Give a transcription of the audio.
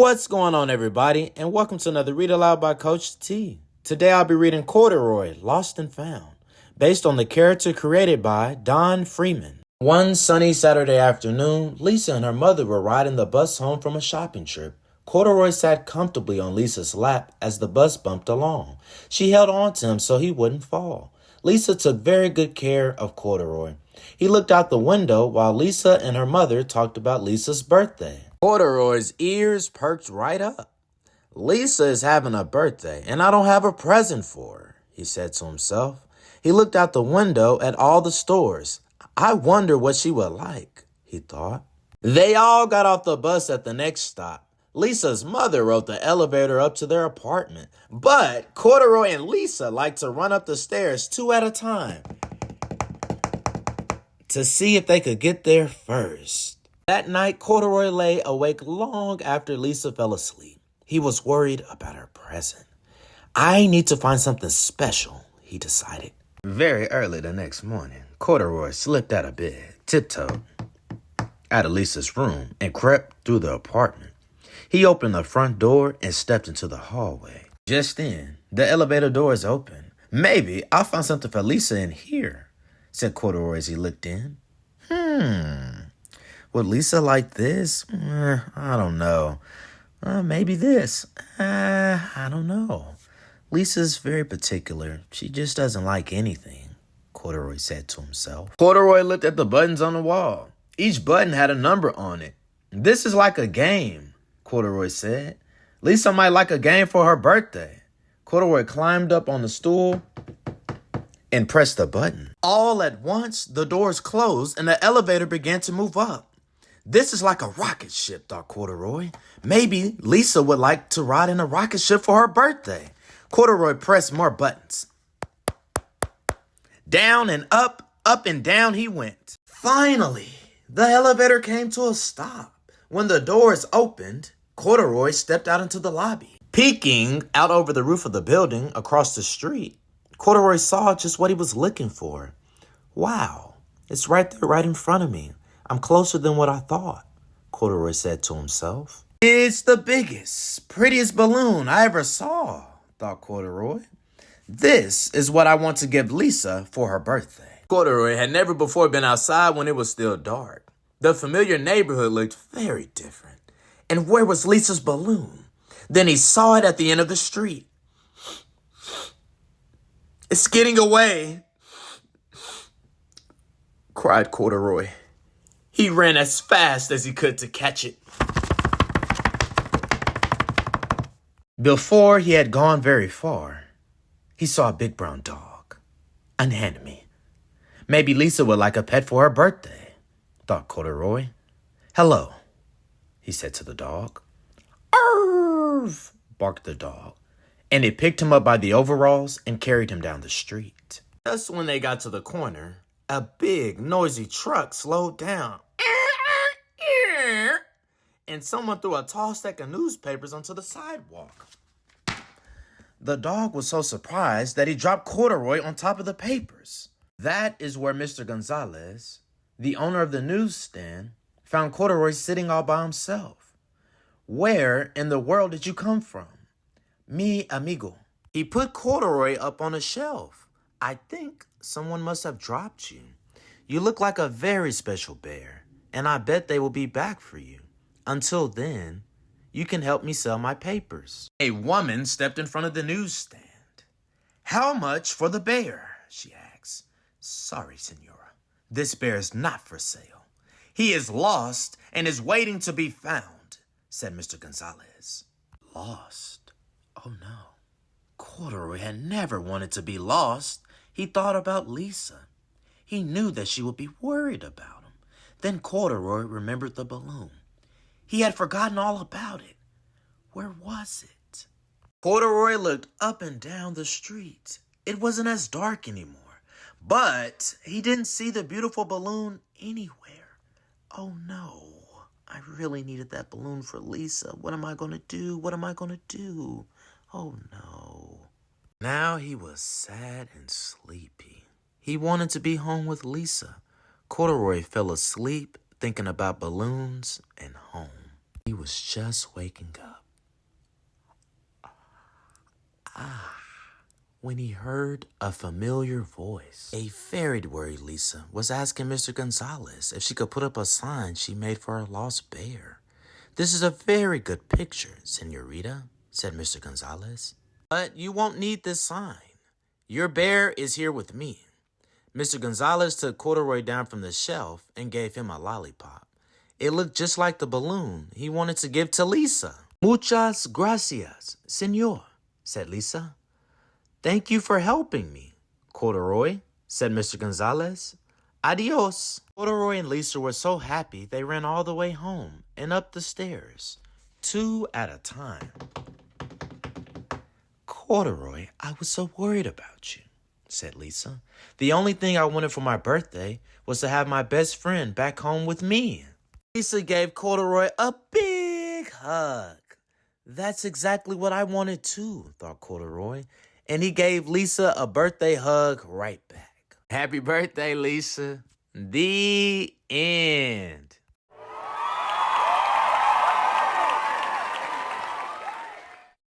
What's going on, everybody, and welcome to another Read Aloud by Coach T. Today I'll be reading Corduroy Lost and Found, based on the character created by Don Freeman. One sunny Saturday afternoon, Lisa and her mother were riding the bus home from a shopping trip. Corduroy sat comfortably on Lisa's lap as the bus bumped along. She held on to him so he wouldn't fall. Lisa took very good care of Corduroy. He looked out the window while Lisa and her mother talked about Lisa's birthday. Corduroy's ears perked right up. Lisa is having a birthday, and I don't have a present for her, he said to himself. He looked out the window at all the stores. I wonder what she would like, he thought. They all got off the bus at the next stop. Lisa's mother rode the elevator up to their apartment, but Corduroy and Lisa liked to run up the stairs two at a time to see if they could get there first. That night, Corduroy lay awake long after Lisa fell asleep. He was worried about her present. I need to find something special, he decided. Very early the next morning, Corduroy slipped out of bed, tiptoed out of Lisa's room, and crept through the apartment. He opened the front door and stepped into the hallway. Just then, the elevator doors opened. Maybe I'll find something for Lisa in here, said Corduroy as he looked in. Would Lisa like this? I don't know. Maybe this. I don't know. Lisa's very particular. She just doesn't like anything, Corduroy said to himself. Corduroy looked at the buttons on the wall. Each button had a number on it. This is like a game, Corduroy said. Lisa might like a game for her birthday. Corduroy climbed up on the stool and pressed the button. All at once, the doors closed and the elevator began to move up. This is like a rocket ship, thought Corduroy. Maybe Lisa would like to ride in a rocket ship for her birthday. Corduroy pressed more buttons. Down and up and down he went. Finally, the elevator came to a stop. When the doors opened, Corduroy stepped out into the lobby. Peeking out over the roof of the building across the street, Corduroy saw just what he was looking for. Wow, it's right there, right in front of me. I'm closer than what I thought, Corduroy said to himself. It's the biggest, prettiest balloon I ever saw, thought Corduroy. This is what I want to give Lisa for her birthday. Corduroy had never before been outside when it was still dark. The familiar neighborhood looked very different. And where was Lisa's balloon? Then he saw it at the end of the street. It's getting away, cried Corduroy. He ran as fast as he could to catch it. Before he had gone very far, he saw a big brown dog. Unhand me. Maybe Lisa would like a pet for her birthday, thought Corduroy. Hello, he said to the dog. Arf, barked the dog, and it picked him up by the overalls and carried him down the street. Just when they got to the corner, a big, noisy truck slowed down. And someone threw a tall stack of newspapers onto the sidewalk. The dog was so surprised that he dropped Corduroy on top of the papers. That is where Mr. Gonzalez, the owner of the newsstand, found Corduroy sitting all by himself. Where in the world did you come from? Mi amigo. He put Corduroy up on a shelf. I think someone must have dropped you. You look like a very special bear, and I bet they will be back for you. Until then, you can help me sell my papers. A woman stepped in front of the newsstand. How much for the bear? She asked. Sorry, senora. This bear is not for sale. He is lost and is waiting to be found, said Mr. Gonzalez. Lost? Oh no. Corduroy had never wanted to be lost. He thought about Lisa. He knew that she would be worried about him. Then Corduroy remembered the balloon. He had forgotten all about it. Where was it? Corduroy looked up and down the street. It wasn't as dark anymore, but he didn't see the beautiful balloon anywhere. Oh no, I really needed that balloon for Lisa. What am I going to do? What am I going to do? Oh no. Now he was sad and sleepy. He wanted to be home with Lisa. Corduroy fell asleep thinking about balloons and home. He was just waking up. When he heard a familiar voice. A very worried Lisa was asking Mr. Gonzalez if she could put up a sign she made for her lost bear. "This is a very good picture, senorita," said Mr. Gonzalez. "But you won't need this sign. Your bear is here with me." Mr. Gonzalez took Corduroy down from the shelf and gave him a lollipop. It looked just like the balloon he wanted to give to Lisa. "Muchas gracias, senor," said Lisa. "Thank you for helping me, Corduroy," said Mr. Gonzalez. "Adios." Corduroy and Lisa were so happy they ran all the way home and up the stairs, 2 at a time. "Corduroy, I was so worried about you," said Lisa. "The only thing I wanted for my birthday was to have my best friend back home with me." Lisa gave Corduroy a big hug. "That's exactly what I wanted too," thought Corduroy. And he gave Lisa a birthday hug right back. Happy birthday, Lisa. The end.